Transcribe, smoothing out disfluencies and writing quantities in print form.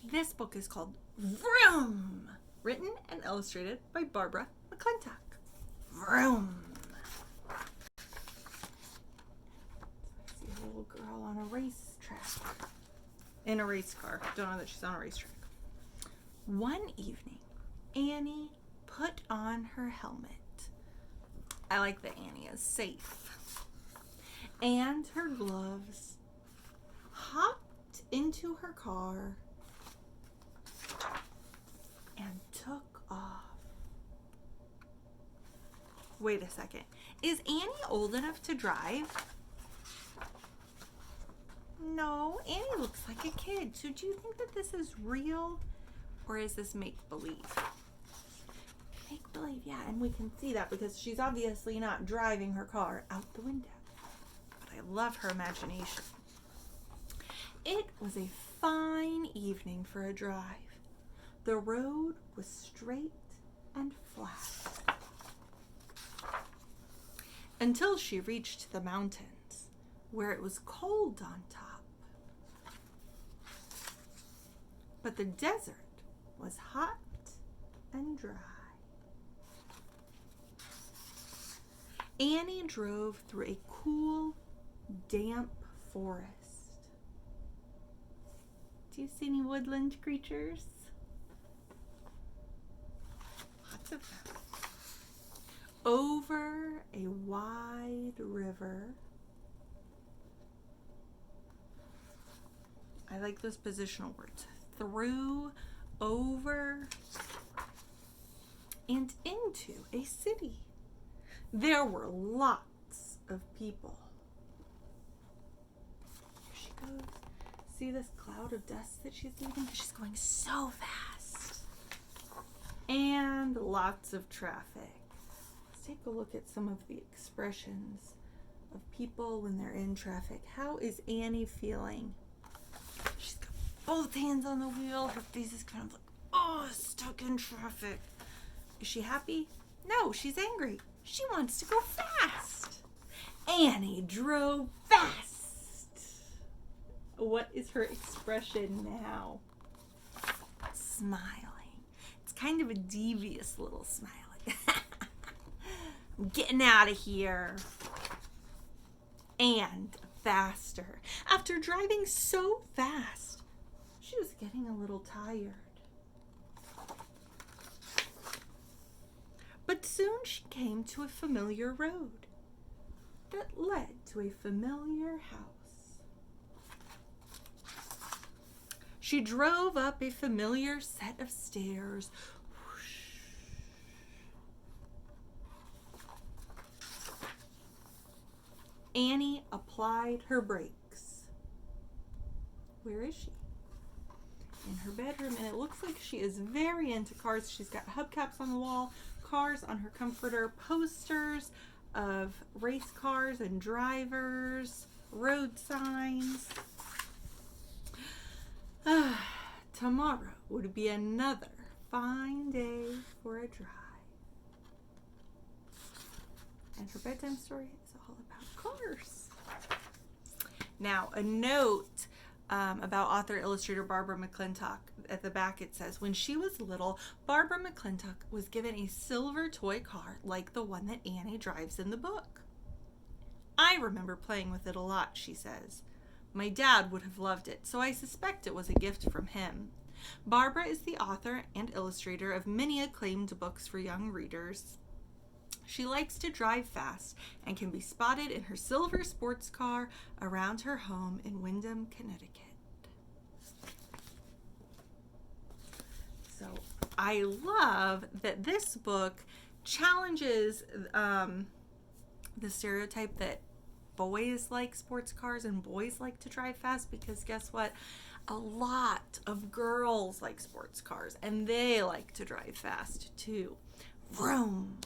This book is called Vroom, written and illustrated by Barbara McClintock. Vroom. I see a little girl on a racetrack. In a race car. Don't know that she's on a racetrack. One evening, Annie put on her helmet. I like that Annie is safe. And her gloves, hopped into her car, and took off. Wait a second. Is Annie old enough to drive? No, Annie looks like a kid. So do you think that this is real or is this make-believe? Make-believe, yeah. And we can see that because she's obviously not driving her car out the window. But I love her imagination. It was a fine evening for a drive. The road was straight and flat. Until she reached the mountains, where it was cold on top. But the desert was hot and dry. Annie drove through a cool, damp forest. Do you see any woodland creatures? Lots of them. Over a wide river. I like those positional words. Through, over, and into a city. There were lots of people. Here she goes. See this cloud of dust that she's leaving? She's going so fast. And lots of traffic. Let's take a look at some of the expressions of people when they're in traffic. How is Annie feeling? She's got both hands on the wheel. Her face is kind of like, oh, stuck in traffic. Is she happy? No, she's angry. She wants to go fast. Annie drove fast. What is her expression now? Smiling. It's kind of a devious little smile. I'm getting out of here. And faster. After driving so fast, she was getting a little tired. But soon she came to a familiar road that led to a familiar house. She drove up a familiar set of stairs. Annie applied her brakes. Where is she? In her bedroom, and it looks like she is very into cars. She's got hubcaps on the wall, cars on her comforter, posters of race cars and drivers, road signs. Tomorrow would be another fine day for a drive. And her bedtime story is all about cars. Now, a note about author-illustrator Barbara McClintock. At the back it says, when she was little, Barbara McClintock was given a silver toy car like the one that Annie drives in the book. I remember playing with it a lot, she says. My dad would have loved it, so I suspect it was a gift from him. Barbara is the author and illustrator of many acclaimed books for young readers. She likes to drive fast and can be spotted in her silver sports car around her home in Windham, Connecticut. So I love that this book challenges the stereotype that boys like sports cars and boys like to drive fast, because guess what? A lot of girls like sports cars and they like to drive fast too. Vroom!